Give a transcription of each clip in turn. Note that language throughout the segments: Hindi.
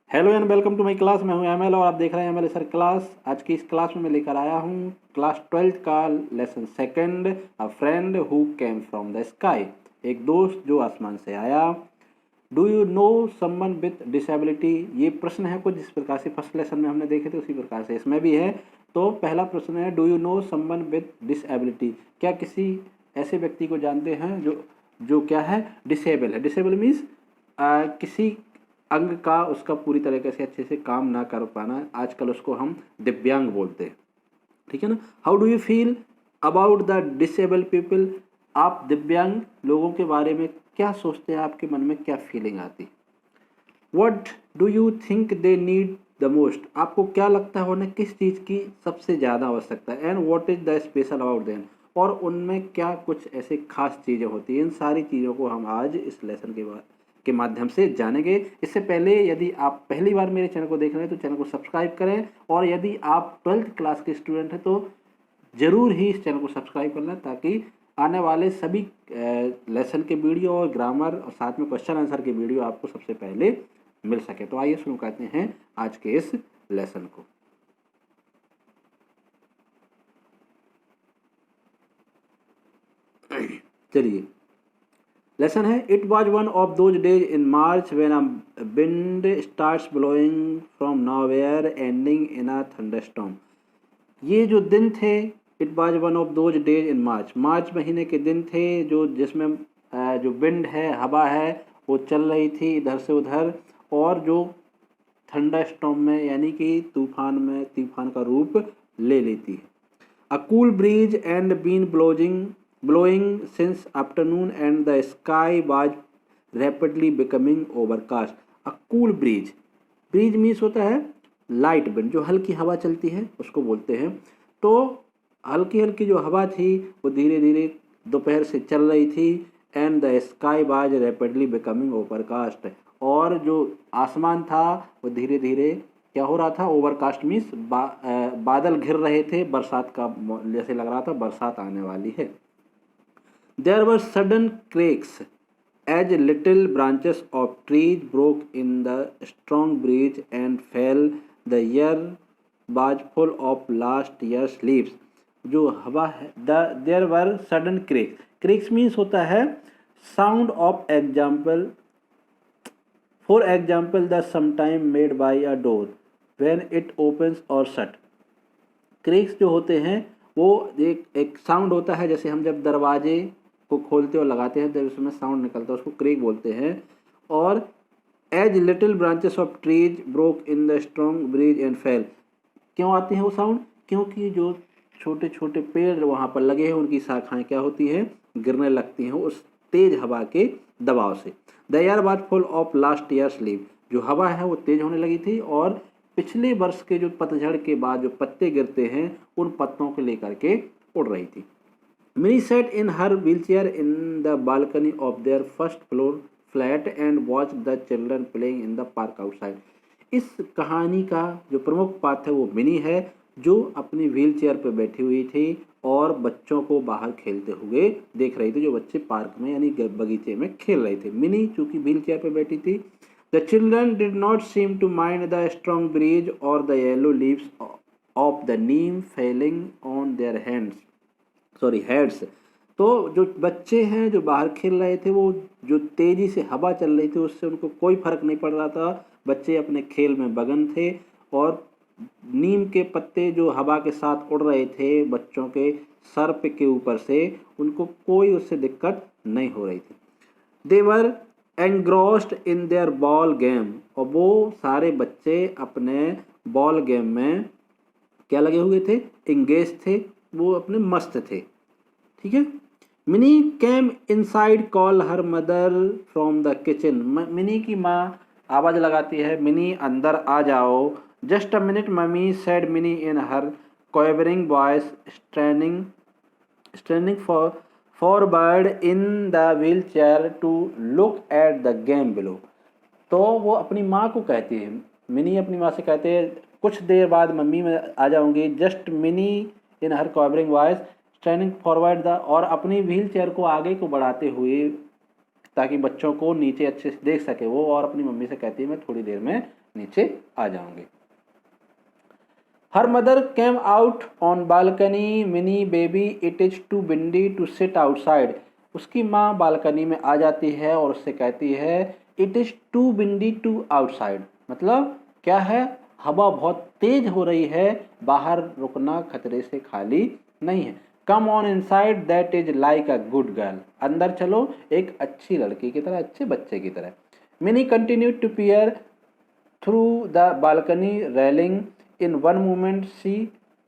Hello and welcome to my class. मैं हूं एमएल और आप देख रहे हैं एमएल सर क्लास। आज की इस क्लास में मैं लेकर आया हूं क्लास 12th का lesson second, a friend who came from the sky. एक दोस्त जो आसमान से आया। Do you know someone with disability? ये प्रश्न है कुछ जिस प्रकार से फर्स्ट लेसन में हमने देखे थे उसी प्रकार से इसमें भी है। तो पहला प्रश्न है, do you know someone with disability? क्या किसी ऐसे व्यक्ति को जानते हैं जो जो क्या है, डिसेबल है। डिसेबल मीन्स किसी अंग का उसका पूरी तरीके से अच्छे से काम ना कर पाना। आजकल उसको हम दिव्यांग बोलते हैं, ठीक है ना। How do you feel about the disable people? आप दिव्यांग लोगों के बारे में क्या सोचते हैं, आपके मन में क्या फीलिंग आती? What do you think they need the most? आपको क्या लगता है उन्हें किस चीज़ की सबसे ज़्यादा आवश्यकता है? And what is the special about them? और उनमें क्या कुछ ऐसे खास चीज़ें होती हैं? इन सारी चीज़ों को हम आज इस लेसन के माध्यम से जानेंगे। इससे पहले यदि आप पहली बार मेरे चैनल को देख रहे हैं तो चैनल को सब्सक्राइब करें, और यदि आप 12th क्लास के स्टूडेंट हैं तो ज़रूर ही इस चैनल को सब्सक्राइब कर लें, ताकि आने वाले सभी लेसन के वीडियो और ग्रामर और साथ में क्वेश्चन आंसर के वीडियो आपको सबसे पहले मिल सके। तो आइए शुरू करते हैं आज के इस लेसन को। चलिए, लेसन है, it was one of those days in March when a wind starts blowing from nowhere ending in a thunderstorm. ये जो दिन थे, it was one of those days in March, मार्च महीने के दिन थे जो जिसमें जो विंड है, हवा है, वो चल रही थी इधर से उधर, और जो थंडर स्टॉर्म में यानी कि तूफान का रूप ले लेती है। A cool breeze and been blowing since afternoon and the sky was rapidly becoming overcast. A cool breeze, breeze means होता है लाइट विंड, जो हल्की हवा चलती है उसको बोलते हैं। तो हल्की हल्की जो हवा थी वो धीरे धीरे दोपहर से चल रही थी। And the sky was rapidly becoming overcast, और जो आसमान था वो धीरे धीरे क्या हो रहा था, ओवरकास्ट मीन्स बादल घिर रहे थे, बरसात का जैसे लग रहा था बरसात आने वाली है। There were sudden cracks as little branches of trees broke in the strong breeze and fell. The air was full of last year's leaves. जो हवा है, there were sudden cracks. Cracks means होता है sound of example. For example, the sometime made by a door when it opens or shut. Cracks जो होते हैं वो एक साउंड होता है, जैसे हम जब दरवाजे को खोलते और लगाते हैं जब उसमें साउंड निकलता है उसको क्रेक बोलते हैं। और as little branches of trees broke in the strong breeze and fell, क्यों आती है वो साउंड? क्योंकि जो छोटे छोटे पेड़ वहाँ पर लगे हैं उनकी शाखाएं क्या होती हैं, गिरने लगती हैं उस तेज हवा के दबाव से। The air was full of last years leave, जो हवा है वो तेज होने लगी थी और पिछले वर्ष के जो पतझड़ के बाद जो पत्ते गिरते हैं उन पत्तों को लेकर के उड़ रही थी। Mini set in her wheelchair in the balcony of their first floor flat and watch the children playing in the park outside. इस कहानी का जो प्रमुख पात्र है वो मिनी है, जो अपनी व्हील चेयर पर बैठी हुई थी और बच्चों को बाहर खेलते हुए देख रही थी, जो बच्चे पार्क में यानी बगीचे में खेल रहे थे। मिनी चूंकि व्हील चेयर पर बैठी थी। The children did not seem to mind the strong breeze और the yellow leaves of the neem falling on their heads. तो जो बच्चे हैं जो बाहर खेल रहे थे, वो जो तेजी से हवा चल रही थी उससे उनको कोई फर्क नहीं पड़ रहा था। बच्चे अपने खेल में मगन थे और नीम के पत्ते जो हवा के साथ उड़ रहे थे बच्चों के सर पे के ऊपर से, उनको कोई उससे दिक्कत नहीं हो रही थी। They were engrossed in their ball game, और वो सारे बच्चे अपने बॉल गेम में क्या लगे हुए थे, इंगेज थे, वो अपने मस्त थे, ठीक है। Mini came inside call her mother from the kitchen. Mini की माँ आवाज़ लगाती है, मिनी अंदर आ जाओ। Just a minute mummy said Mini in her quavering voice, standing forward in the wheelchair to look at the game below. तो वो अपनी माँ को कहती है, मिनी अपनी माँ से कहते हैं कुछ देर बाद मम्मी मैं आ जाऊंगी। Just mini in her covering voice standing forward the, और अपनी व्हील चेयर को आगे को बढ़ाते हुए ताकि बच्चों को नीचे अच्छे से देख सके वो, और अपनी मम्मी से कहती है मैं थोड़ी देर में नीचे आ जाऊंगी। Her mother came out on balcony, Mini baby it is too windy to sit outside. उसकी माँ बालकनी में आ जाती है और उससे कहती है it is too windy to outside, मतलब क्या है, हवा बहुत तेज हो रही है, बाहर रुकना खतरे से खाली नहीं है। Come on inside that is like a good girl, अंदर चलो एक अच्छी लड़की की तरह, अच्छे बच्चे की तरह। Mini continue to peer through the balcony railing, in one moment she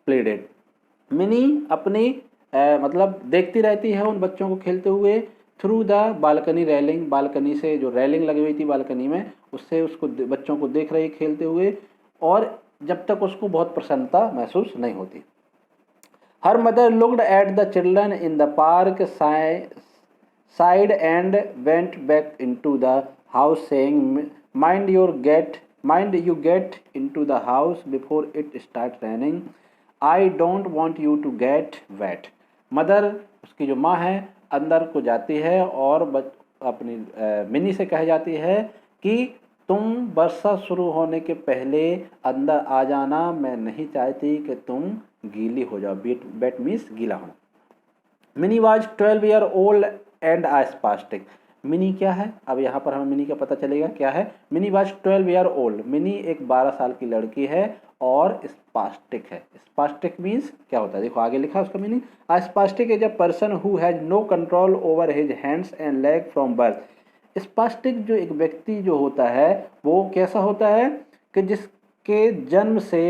pleaded. Mini अपनी मतलब देखती रहती है उन बच्चों को खेलते हुए, through the balcony railing, balcony से जो रेलिंग लगी हुई थी बालकनी में उससे उसको बच्चों को देख रही खेलते हुए, और जब तक उसको बहुत प्रसन्नता महसूस नहीं होती। Her mother looked at the children in the park side and went back into the house saying mind you get into the house before it start raining, I don't want you to get wet. Mother, उसकी जो माँ है, अंदर को जाती है और अपनी मिनी से कह जाती है कि तुम वर्षा शुरू होने के पहले अंदर आ जाना, मैं नहीं चाहती कि तुम गीली हो जाओ। बेट मीन्स गीला होना। Mini was 12 year old and a spastic. Mini क्या है, अब यहाँ पर हमें मिनी का पता चलेगा क्या है। Mini was 12 year old, mini एक 12 साल की लड़की है और स्पास्टिक है। स्पास्टिक मीन्स क्या होता है, देखो आगे लिखा है उसका meaning. A spastic is a person who has no control over his hands and leg from birth. Spastic जो एक व्यक्ति जो होता है वो कैसा होता है कि जिसके जन्म से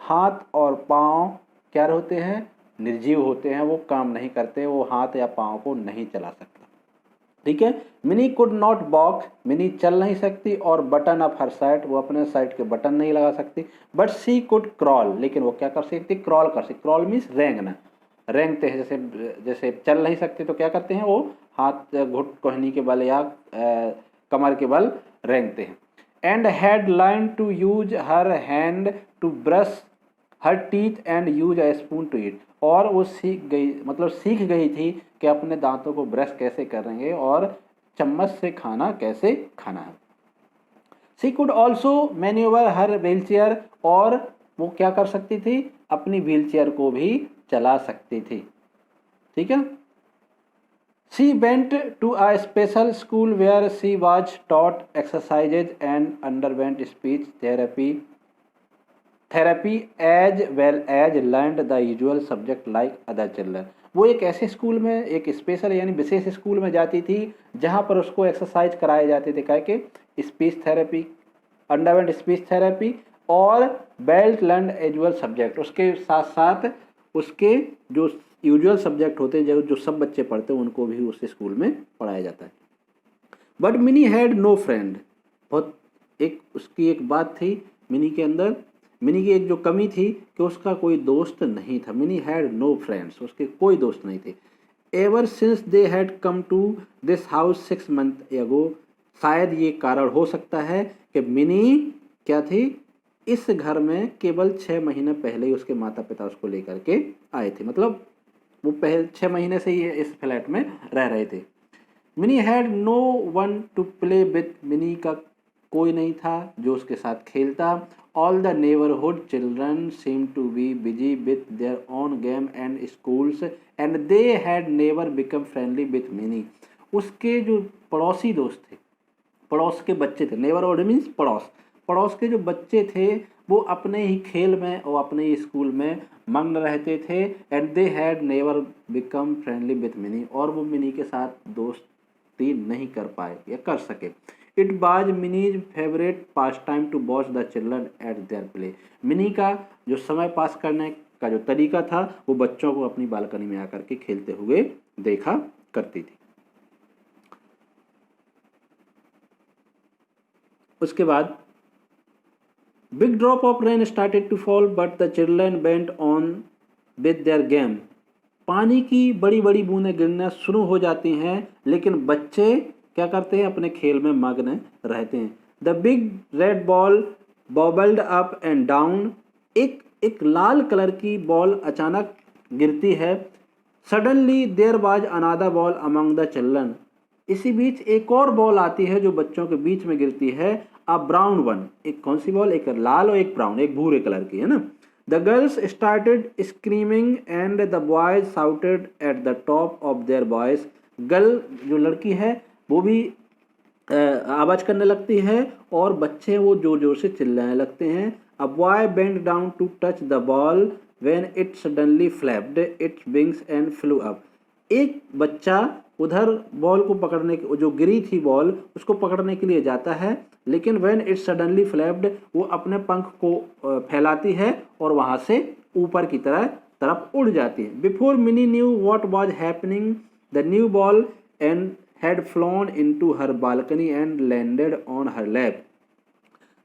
हाथ और पाँव क्या होते हैं, निर्जीव होते हैं, वो काम नहीं करते, वो हाथ या पाँव को नहीं चला सकता। ठीक है। Mini could not walk, mini चल नहीं सकती, और बटन अप हर साइड, वो अपने साइड के बटन नहीं लगा सकती। बट सी कुड क्रॉल, लेकिन वो क्या कर सकती, क्रॉल कर सकती। क्रॉल मीन्स रेंगना, रेंगते हैं, जैसे जैसे चल नहीं सकते तो क्या करते हैं, वो हाथ घुट कोहनी के बल या कमर के बल रेंगते हैं। And had learn to use her hand to brush her teeth and use a spoon to eat, और वो सीख गई, मतलब सीख गई थी कि अपने दांतों को ब्रश कैसे करेंगे और चम्मच से खाना कैसे खाना है। She could also manoeuvre her wheel chair, और वो क्या कर सकती थी, अपनी व्हील चेयर को भी चला सकती थी। ठीक है। She went to a special school where she was taught exercises and underwent speech therapy as well as learned the usual subject like other children. वो एक ऐसे स्कूल में, एक स्पेशल यानी विशेष स्कूल में जाती थी जहाँ पर उसको एक्सरसाइज कराए जाते थे, कह के speech therapy, underwent speech therapy, और बेल्ट लर्न यूजुअल सब्जेक्ट। उसके साथ साथ उसके जो यूजुअल सब्जेक्ट होते हैं, जो सब बच्चे पढ़ते हैं, उनको भी उस स्कूल में पढ़ाया जाता है। But Mini had no friend, बहुत एक उसकी एक बात थी मिनी के अंदर, मिनी की एक जो कमी थी कि उसका कोई दोस्त नहीं था। मिनी हैड नो फ्रेंड्स, उसके कोई दोस्त नहीं थे। Ever since they had come to this house 6 month ago, शायद ये कारण हो सकता है कि मिनी क्या थी, इस घर में केवल 6 महीने पहले ही उसके माता पिता उसको लेकर के आए थे, मतलब वो पहले 6 महीने से ही इस फ्लैट में रह रहे थे। Mini had no one to play with, Mini का कोई नहीं था जो उसके साथ खेलता। All the neighborhood children seemed to be busy with their own game and schools, and they had never become friendly with Minnie. उसके जो पड़ोसी दोस्त थे, पड़ोस के बच्चे थे, neighborhood means पड़ोस, पड़ोस के जो बच्चे थे वो अपने ही खेल में और अपने ही स्कूल में मग्न रहते थे। and they had never become friendly with Minnie, और वो मिनी के साथ दोस्ती नहीं कर पाए या कर सके। It was Mini's favourite pastime to watch the children at their play. Mini का जो समय पास करने का जो तरीका था वो बच्चों को अपनी बालकनी में आकर के खेलते हुए देखा करती थी। उसके बाद big drop of rain started to fall but the children went on with their game. पानी की बड़ी बड़ी बूंदें गिरना शुरू हो जाती हैं, लेकिन बच्चे क्या करते हैं, अपने खेल में मग्न रहते हैं। The big red ball bobbled up and down, एक लाल कलर की बॉल अचानक गिरती है। Suddenly there was another ball among the children, इसी बीच एक और बॉल आती है जो बच्चों के बीच में गिरती है, अ ब्राउन वन। एक कौन सी बॉल? एक लाल और एक ब्राउन, एक भूरे कलर की, है ना। The girls started screaming and the boys shouted at the top of their voice. Girl जो लड़की है वो भी आवाज करने लगती है और बच्चे वो जोर जोर से चिल्लाने लगते हैं। A boy bent down to touch the ball when it suddenly flapped its wings and flew up. एक बच्चा उधर बॉल को पकड़ने के, जो गिरी थी बॉल, उसको पकड़ने के लिए जाता है, लेकिन व्हेन इट सडनली फ्लैप्ड, वो अपने पंख को फैलाती है और वहां से ऊपर की तरफ उड़ जाती है। Before mini knew what was happening, the new ball and had flown into her balcony and landed on her lap।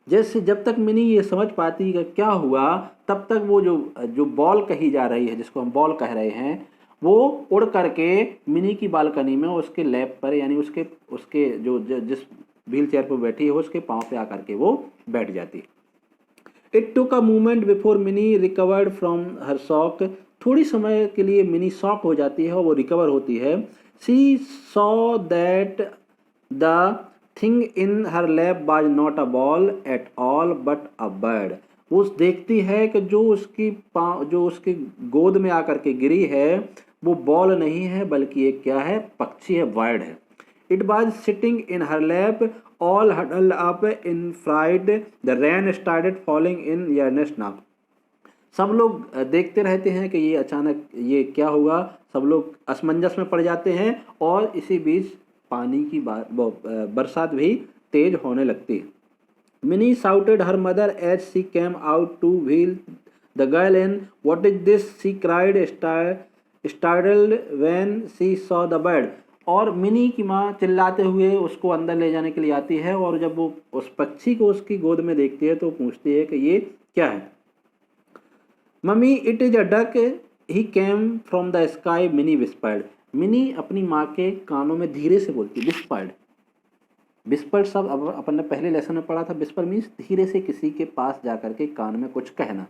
जैसे जब तक मिनी ये समझ पाती कि क्या हुआ, तब तक वो जो बॉल कही जा रही है, जिसको हम बॉल कह रहे हैं, वो उड़ करके मिनी की बालकनी में उसके लैप पर, यानी उसके जिस व्हील चेयर पर बैठी है उसके पाँव पे आकर के वो बैठ जाती। It took a moment before mini recovered from her shock. थोड़ी समय के लिए मिनी शॉक हो जाती है और वो रिकवर होती है। She saw that the thing in her lap was not a ball at all but a bird। वो देखती है कि जो उसकी गोद में आकर के गिरी है वो बॉल नहीं है, बल्कि एक क्या है? पक्षी है, बर्ड है। It was sitting in her lap, all huddled up in fright। The rain started falling in earnest now। सब लोग देखते रहते हैं कि ये अचानक ये क्या हुआ। सब लोग असमंजस में पड़ जाते हैं और इसी बीच पानी की बरसात भी तेज होने लगती है। Mini shouted her mother as she came out to wheel the girl in. What is this? She cried startled when she saw the bird. और मिनी की माँ चिल्लाते हुए उसको अंदर ले जाने के लिए आती है, और जब वो उस पक्षी को उसकी गोद में देखती है तो पूछती है कि ये क्या है। Mummy it is a duck, he came from the sky, mini whispered. Mini अपनी माँ के कानों में धीरे से बोलती। विस्पर्ड, विस्पर्ड शब्द अब अपन ने पहले लेसन में पढ़ा था। विस्पर मीन्स धीरे से किसी के पास जाकर के कान में कुछ कहना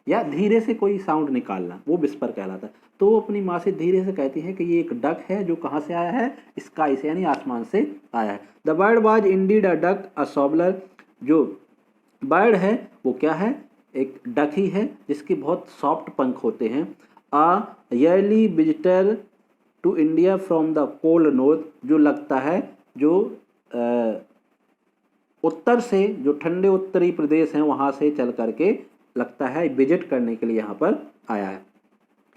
या धीरे से कोई साउंड निकालना, वो विस्पर कहलाता है। तो वो अपनी माँ से धीरे से कहती है कि ये एक डक है जो कहाँ से आया है? स्काई से, यानी आसमान से आया है। The bird was indeed a duck, a shoveler. जो बर्ड है वो क्या है? एक डक ही है जिसके बहुत सॉफ्ट पंख होते हैं। A early visitor to India from the cold north. जो लगता है जो उत्तर से, जो ठंडे उत्तरी प्रदेश हैं वहाँ से चल करके लगता है विजिट करने के लिए यहाँ पर आया है।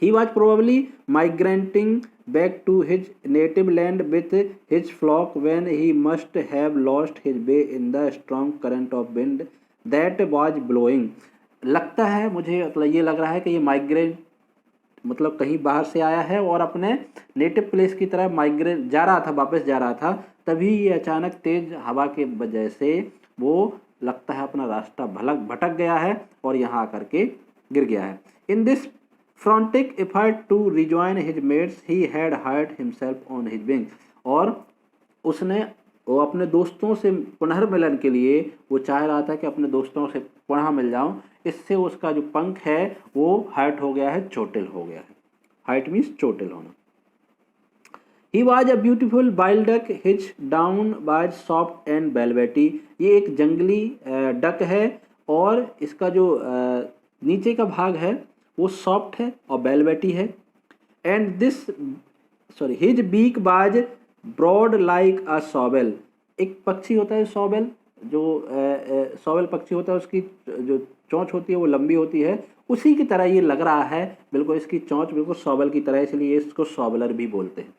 He was probably migrating back to his native land with his flock when he must have lost his way in the strong current of wind that was blowing। लगता है मुझे, मतलब ये लग रहा है कि ये माइग्रेट मतलब कहीं बाहर से आया है और अपने नेटिव प्लेस की तरफ माइग्रेट जा रहा था, वापस जा रहा था। तभी ये अचानक तेज हवा के वजह से वो लगता है अपना रास्ता भटक गया है और यहाँ आकर के गिर गया है। In this frantic effort to rejoin his mates, he had hurt himself on his wings। और उसने वो अपने दोस्तों से पुनर्मिलन के लिए वो चाह रहा था कि अपने दोस्तों से पुनः मिल जाऊं, इससे उसका जो पंख है वो हर्ट हो गया है, चोटिल हो गया है। हर्ट मीन्स चोटिल होना। He was a beautiful wild duck, his down was soft and velvety। ये एक जंगली डक है और इसका जो नीचे का भाग है वो सॉफ्ट है और वेलवेटी है। एंड हिज बीक बाज ब्रॉड लाइक अ सॉबेल। एक पक्षी होता है सॉबेल, जो सॉबेल पक्षी होता है, उसकी जो चोंच होती है वो लंबी होती है, उसी की तरह ये लग रहा है बिल्कुल, इसकी चोंच बिल्कुल सॉबेल की तरह, इसलिए इसको सॉबलर भी बोलते हैं।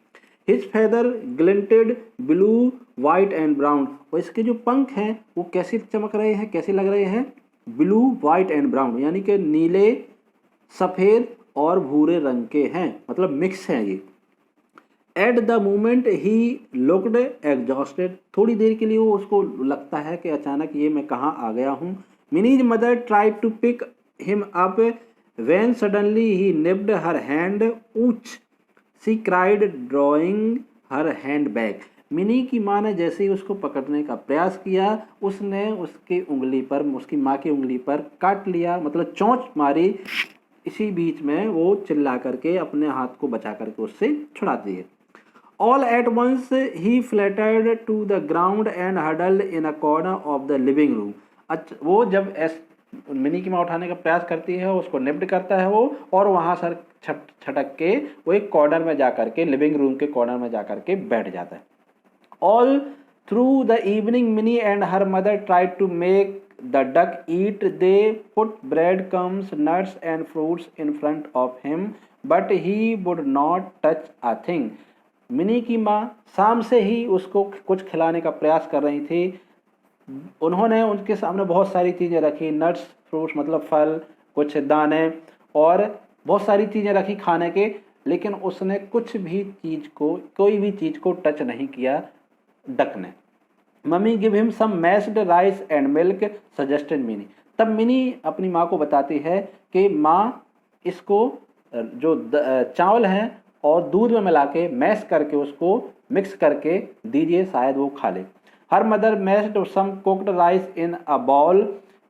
His feather glinted blue white and brown. और इसके जो पंख हैं वो कैसे चमक रहे हैं, कैसे लग रहे हैं? ब्लू वाइट एंड ब्राउन, यानी कि नीले, सफ़ेद और भूरे रंग के हैं, मतलब मिक्स हैं ये। At the moment he looked exhausted. थोड़ी देर के लिए वो उसको लगता है कि अचानक ये मैं कहाँ आ गया हूँ। Mini's mother tried to pick him up when suddenly he nipped her hand ouch, she cried drawing her hand back. Mini की माँ ने जैसे ही उसको पकड़ने का प्रयास किया, उसने उसकी उंगली पर, उसकी माँ की उंगली पर काट लिया, मतलब चोंच मारी। इसी बीच में वो चिल्ला करके अपने हाथ को बचा करके उससे छुड़ा दिए। All at once he fluttered to the ground and huddled in a corner of the living room. अच्छा, वो जब मिनी की माँ उठाने का प्रयास करती है, उसको निप्ट करता है वो, और वहाँ सर छटक के वो एक कॉर्नर में जा करके, लिविंग रूम के कॉर्नर में जा करके बैठ जाता है. All through the evening, Minnie and her mother tried to make the duck eat. They put bread crumbs, nuts, and fruits in front of him, but he would not touch a thing. Mini की माँ शाम से ही उसको कुछ खिलाने का प्रयास कर रही थी. उन्होंने उनके सामने बहुत सारी चीज़ें रखी, नट्स, फ्रूट्स मतलब फल, कुछ दाने और बहुत सारी चीज़ें रखी खाने के, लेकिन उसने कुछ भी चीज़ को, कोई भी चीज़ को टच नहीं किया डक ने. Mummy give him some mashed rice and milk suggested Mini. तब मिनी अपनी माँ को बताती है कि माँ इसको जो चावल है और दूध में मिला के मैश करके उसको मिक्स करके दीजिए, शायद वो खा ले. Her mother mashed some cooked rice in a bowl,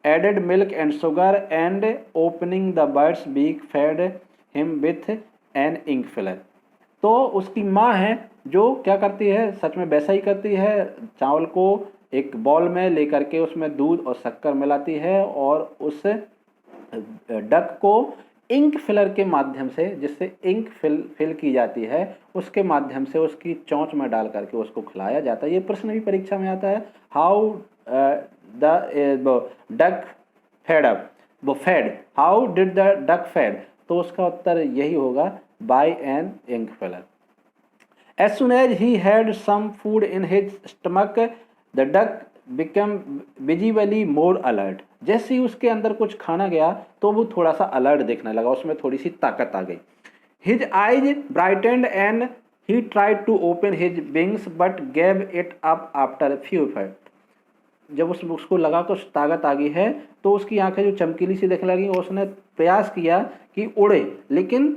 added milk and sugar and opening the bird's beak fed him with an ink filler. तो उसकी माँ है जो क्या करती है, सच में वैसा ही करती है. चावल को एक बॉल में लेकर के उसमें दूध और शक्कर मिलाती है और उस डक को इंक फिलर के माध्यम से, जिससे इंक फिल की जाती है, उसके माध्यम से उसकी चोंच में डाल करके उसको खिलाया जाता है. ये प्रश्न भी परीक्षा में आता है, how the duck fed up, वो fed, how did the duck fed. तो उसका उत्तर यही होगा, by an ink filler. As soon as he had some food in his stomach, the duck became visibly more alert. जैसे ही उसके अंदर कुछ खाना गया तो वो थोड़ा सा अलर्ट दिखने लगा, उसमें थोड़ी सी ताकत आ गई. His eyes brightened and he tried to open his wings but gave it up after a few efforts. जब उसको लगा कुछ ताकत आ गई है तो उसकी आंखें जो चमकीली सी दिखने लगी, उसने प्रयास किया कि उड़े, लेकिन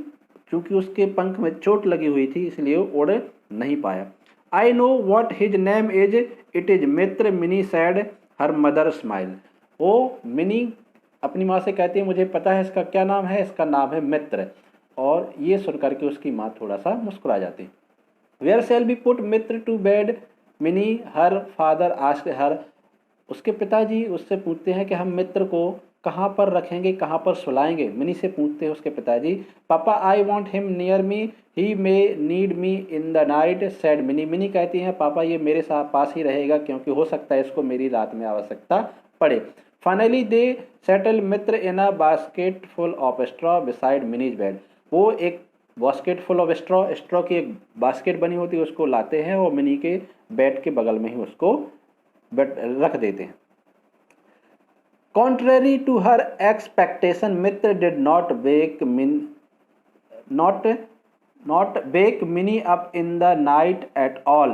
चूंकि उसके पंख में चोट लगी हुई थी इसलिए उड़ नहीं पाया. I know what his name is, it is Mitra, mini sad, her mother smile. वो मिनी अपनी माँ से कहती है, मुझे पता है इसका क्या नाम है, इसका नाम है मित्र. और ये सुन करके उसकी माँ थोड़ा सा मुस्कुरा जाती. Where shall we put Mitra to bed Mini, her father asked her. उसके पिताजी उससे पूछते हैं कि हम मित्र को कहाँ पर रखेंगे, कहाँ पर सुलाएंगे. मिनी से पूछते हैं उसके पिताजी. पापा I want him near me, he may need me in the night sad mini. Mini कहती हैं, पापा ये मेरे साथ पास ही रहेगा क्योंकि हो सकता है इसको मेरी रात में आवश्यकता पड़े. Finally they settle Mitra in a basket full of straw beside minis bed. वो एक बास्केट फुल ऑफ स्ट्रॉ की एक बास्केट बनी होती है, उसको लाते हैं और मिनी के बेड के बगल में ही उसको रख देते हैं. Contrary to her expectation, Mitra did not wake Minnie up in the night at all.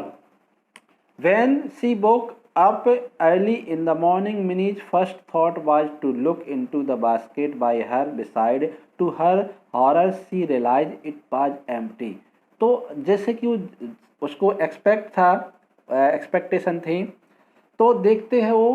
When she woke up early in the morning, Minnie's first thought was to look into the basket by her beside. To her horror, she realized it was empty. तो जैसे कि उसको एक्सपेक्टेशन थी, तो देखते हैं वो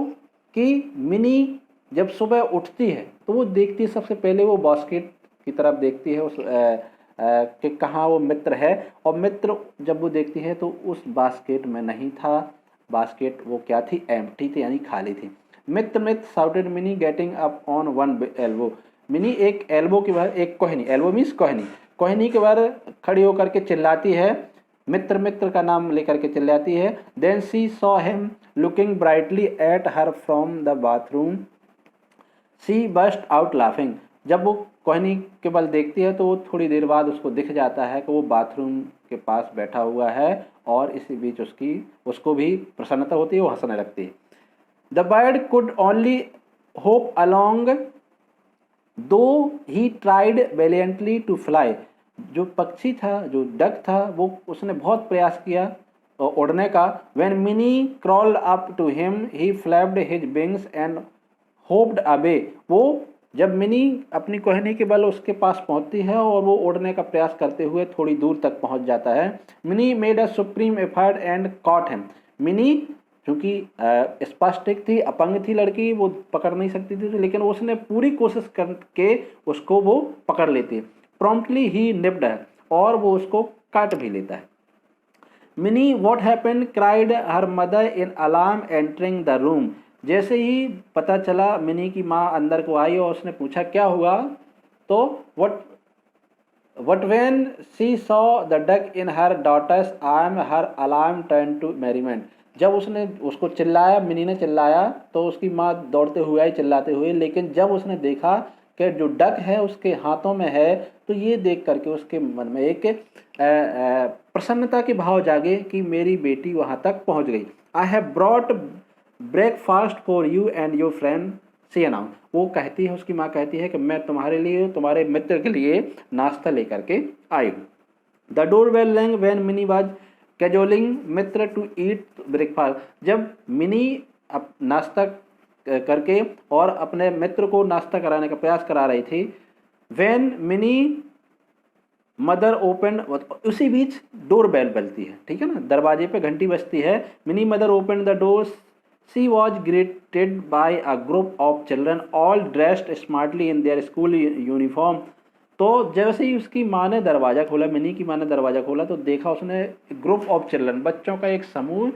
कि मिनी जब सुबह उठती है तो वो देखती है, सबसे पहले वो बास्केट की तरफ देखती है उस कि कहाँ वो मित्र है. और मित्र जब वो देखती है तो उस बास्केट में नहीं था. बास्केट वो क्या थी, एम्प्टी थी, यानी खाली थी. Mitra shouted Mini getting up on one elbow. Mini एक एल्बो के बाद, एक कोहनी, एल्बो मीन्स कोहनी के बाद खड़ी होकर के चिल्लाती है, मित्र का नाम लेकर के चिल्लाती है. Then she saw him looking brightly at her from the bathroom. She burst out laughing. जब वो कोहनी के बल देखती है तो वो थोड़ी देर बाद उसको दिख जाता है कि वो बाथरूम के पास बैठा हुआ है और इसी बीच उसको भी प्रसन्नता होती है, वो हंसने लगती है. The bird could only hope along दो he tried valiantly to fly. जो पक्षी था, जो डक था, वो उसने बहुत प्रयास किया उड़ने का. When Mini crawled up to him he flapped his wings and hopped away. वो जब मिनी अपनी कोहनी के बल उसके पास पहुंचती है और वो उड़ने का प्रयास करते हुए थोड़ी दूर तक पहुंच जाता है. Mini made a supreme effort and cot him. Mini चूँकि स्पास्टिक थी, अपंग थी लड़की, वो पकड़ नहीं सकती थी, लेकिन उसने पूरी कोशिश करके उसको वो पकड़ लेती है. प्रॉम्प्टली ही निप्ड है, और वो उसको काट भी लेता है. Mini what happened cried her mother in alarm entering the room. जैसे ही पता चला मिनी की माँ अंदर को आई और उसने पूछा क्या हुआ, तो What when she saw the duck in her daughter's arm, her alarm turned to merriment। जब उसने उसको चिल्लाया, मिनी ने चिल्लाया, तो उसकी माँ दौड़ते हुए आई चिल्लाते हुए, लेकिन जब उसने देखा कि जो डक है उसके हाथों में है, तो ये देख करके उसके मन में एक प्रसन्नता के भाव जागे कि मेरी बेटी वहाँ तक पहुँच गई। I have brought breakfast for you and your friend she announce. वो कहती है, उसकी माँ कहती है कि मैं तुम्हारे लिए, तुम्हारे मित्र के लिए नाश्ता लेकर के आई हूँ। The doorbell rang when Mini was cajoling Mitra to eat breakfast. जब मिनी नाश्ता करके और अपने मित्र को नाश्ता कराने का प्रयास करा रही थी, व्हेन मिनी मदर ओपन, उसी बीच डोर बेल बजती है, ठीक है ना, दरवाजे पे घंटी बजती है। Mini mother open the door, she was greeted by a group of children all dressed smartly in their school uniform. तो जैसे ही उसकी माँ ने दरवाज़ा खोला, मिनी की माँ ने दरवाज़ा खोला, तो देखा उसने ग्रुप ऑफ चिल्ड्रन, बच्चों का एक समूह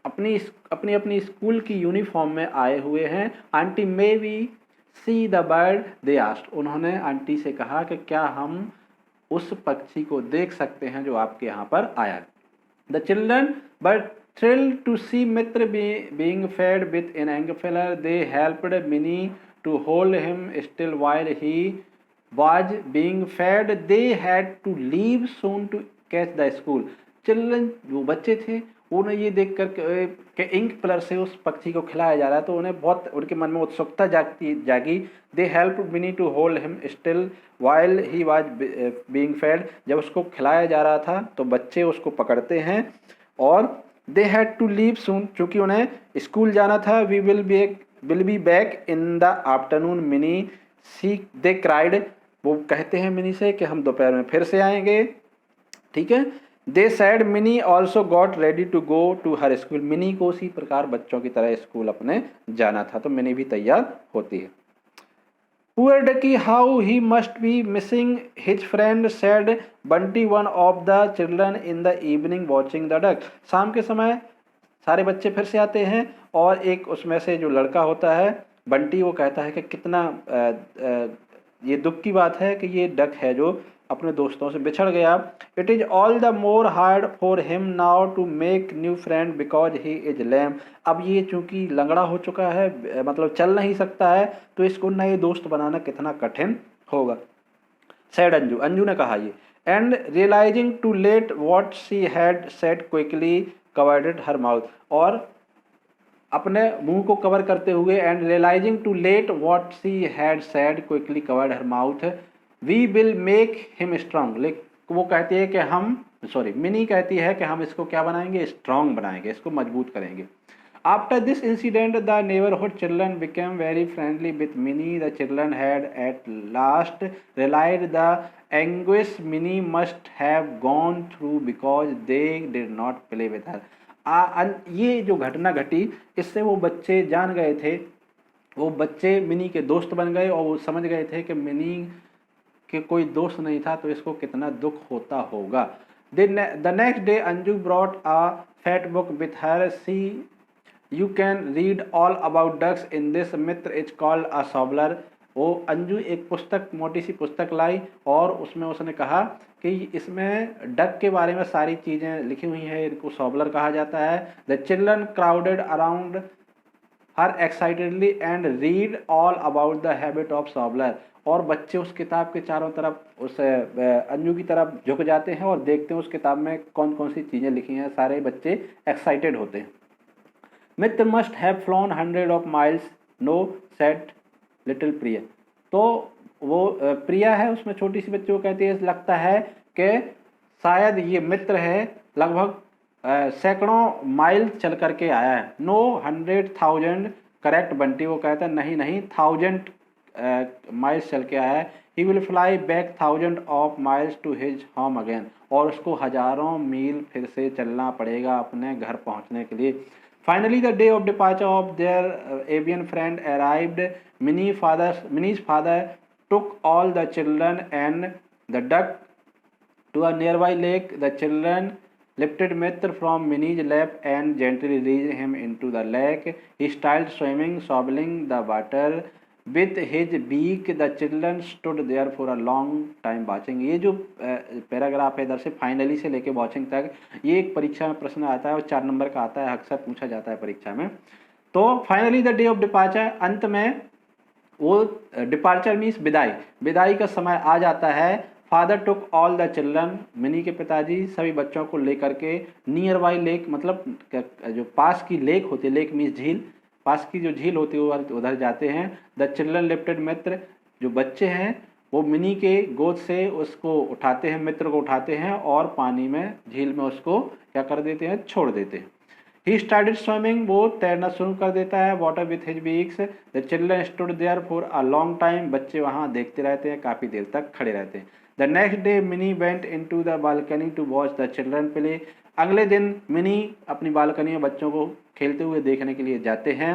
अपनी अपनी अपनी स्कूल की यूनिफॉर्म में आए हुए हैं। Aunty may we see the bird they asked. उन्होंने आंटी से कहा कि क्या हम उस पक्षी को देख सकते हैं जो आपके यहाँ पर आया है। The children but thrilled to see Mitra being fed with an anglerfish, they helped Minnie to hold him still while he was being fed. They had to leave soon to catch the school. Children जो बच्चे थे, उन्हें ये देख कर के इंक प्लर से उस पक्षी को खिलाया जा रहा है, तो उन्हें बहुत, उनके मन में उत्सुकता जागी। They help mini to hold him still while he was being fade. जब उसको खिलाया जा रहा था तो बच्चे उसको पकड़ते हैं और they had to leave soon, चूँकि उन्हें स्कूल जाना था। We will be back in the afternoon Mini she they cried. वो कहते हैं मिनी से कि हम दोपहर में फिर से आएंगे, ठीक है। They said Mini also got ready to go to her school. Mini को उसी प्रकार बच्चों की तरह स्कूल अपने जाना था, तो मिनी भी तैयार होती है। Poor ducky, how he must be missing his friend, said Bunty, one of the children in the evening watching the duck। शाम के समय सारे बच्चे फिर से आते हैं और एक उसमें से जो लड़का होता है बंटी, वो कहता है कि कितना ये दुख की बात है कि ये डक है जो अपने दोस्तों से बिछड़ गया। It is all the more hard for him now to make new friend because he is lame. अब ये चूँकि लंगड़ा हो चुका है, मतलब चल नहीं सकता है, तो इसको नए दोस्त बनाना कितना कठिन होगा। सैड अंजू, अंजू ने कहा ये। And realising too late what she had said quickly covered her mouth. और अपने मुंह को कवर करते हुए, and realising too late what she had said quickly covered her mouth, we will make him strong. वो कहती है कि हम, मिनी कहती है कि हम इसको क्या बनाएंगे, स्ट्रांग बनाएंगे, इसको मजबूत करेंगे। After this incident the neighbourhood children became very friendly with Mini. The children had at last realised the anguish Mini must have gone through because they did not play with her. ये जो घटना घटी, इससे वो बच्चे जान गए थे, वो बच्चे मिनी के दोस्त बन गए और वो समझ गए थे कि मिनी के कोई दोस्त नहीं था, तो इसको कितना दुख होता होगा। The next day Anju brought a fat book with her. See you can read all about ducks in this, Mitra is called a shoveler. वो अंजू एक पुस्तक, मोटी सी पुस्तक लाई और उसमें उसने कहा कि इसमें डक के बारे में सारी चीज़ें लिखी हुई हैं, इनको सॉबलर कहा जाता है। The children crowded around her excitedly and read all about the habit of shoveler. और बच्चे उस किताब के चारों तरफ उस अंजू की तरफ झुक जाते हैं और देखते हैं उस किताब में कौन कौन सी चीज़ें लिखी हैं, सारे बच्चे एक्साइटेड होते हैं। Mitra must have flown 100 of miles, no said little Priya. तो वो प्रिया है, उसमें छोटी सी बच्ची, वो कहती है लगता है कि शायद ये मित्र है, लगभग सैकड़ों माइल चल करके आया है। नो 100,000 करेक्ट बंटी, वो कहता है नहीं नहीं 1000 माइल्स चल के आया है। He will fly back 1000 of miles to his home again. और उसको हजारों मील फिर से चलना पड़ेगा अपने घर पहुंचने के लिए। Finally, the day of departure of their avian friend arrived. Minnie's father took all the children and the duck to a nearby lake. The children lifted Mitra from Minnie's lap and gently released him into the lake. He started swimming, shoveling the water with his beak. The children stood there for a long time watching. ये जो पैराग्राफ है इधर से फाइनली से लेके वॉचिंग तक, ये एक परीक्षा में प्रश्न आता है और 4 नंबर का आता है, अक्सर पूछा जाता है परीक्षा में। तो finally the day of departure, अंत में वो डिपार्चर मीन्स विदाई, विदाई का समय आ जाता है। Father took all the children, mini के पिताजी सभी बच्चों को लेकर के नियर बाई लेक, मतलब जो पास की लेक होती है, लेक मीन्स झील, पास की जो झील होती है उधर जाते हैं। द चिल्ड्रन लिफ्टेड मित्र, जो बच्चे हैं वो मिनी के गोद से उसको उठाते हैं, मित्र को उठाते हैं और पानी में, झील में उसको क्या कर देते हैं, छोड़ देते हैं। He started swimming, वो तैरना शुरू कर देता है, water with his beaks. The children stood there for a long time, बच्चे वहाँ देखते रहते हैं, काफ़ी देर तक खड़े रहते हैं। The next day, Minnie went into the balcony to watch the children play. अगले दिन मिनी अपनी बालकनी में बच्चों को खेलते हुए देखने के लिए जाते हैं।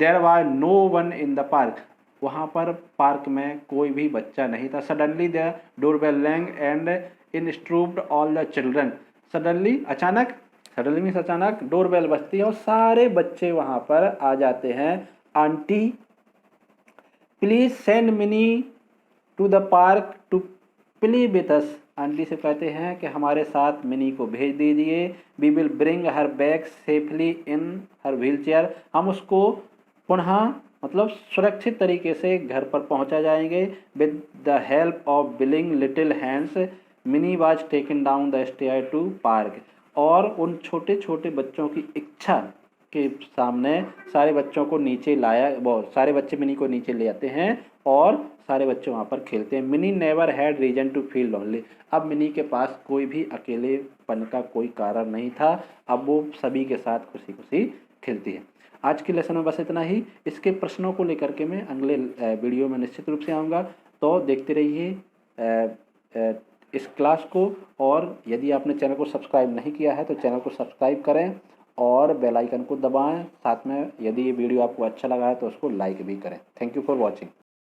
There was no one in the park. वहाँ पर पार्क में कोई भी बच्चा नहीं था। Suddenly the doorbell rang and in trooped all the children. Suddenly अचानक, सडनली मीन्स अचानक, डोरबेल बजती है और सारे बच्चे वहाँ पर आ जाते हैं। Aunty please send Mini to the park to play with us, aunty से कहते हैं कि हमारे साथ मिनी को भेज दीजिए। We will bring her back safely in her wheelchair, हम उसको पुनः मतलब सुरक्षित तरीके से घर पर पहुंचा जाएंगे। With the help of willing little hands, Mini was taken down the stair to park, और उन छोटे छोटे बच्चों की इच्छा के सामने सारे बच्चों को नीचे लाया, वो सारे बच्चे मिनी को नीचे ले आते हैं और सारे बच्चे वहाँ पर खेलते हैं। Mini never had reason to feel lonely, अब मिनी के पास कोई भी अकेलेपन का कोई कारण नहीं था, अब वो सभी के साथ खुशी खुशी खेलती है। आज के लेसन में बस इतना ही। इसके प्रश्नों को लेकर के मैं अगले वीडियो में निश्चित रूप से आऊँगा, तो देखते रहिए इस क्लास को। और यदि आपने चैनल को सब्सक्राइब नहीं किया है तो चैनल को सब्सक्राइब करें और बेल आइकन को दबाएं। साथ में यदि ये वीडियो आपको अच्छा लगा है तो उसको लाइक भी करें। Thank you for watching.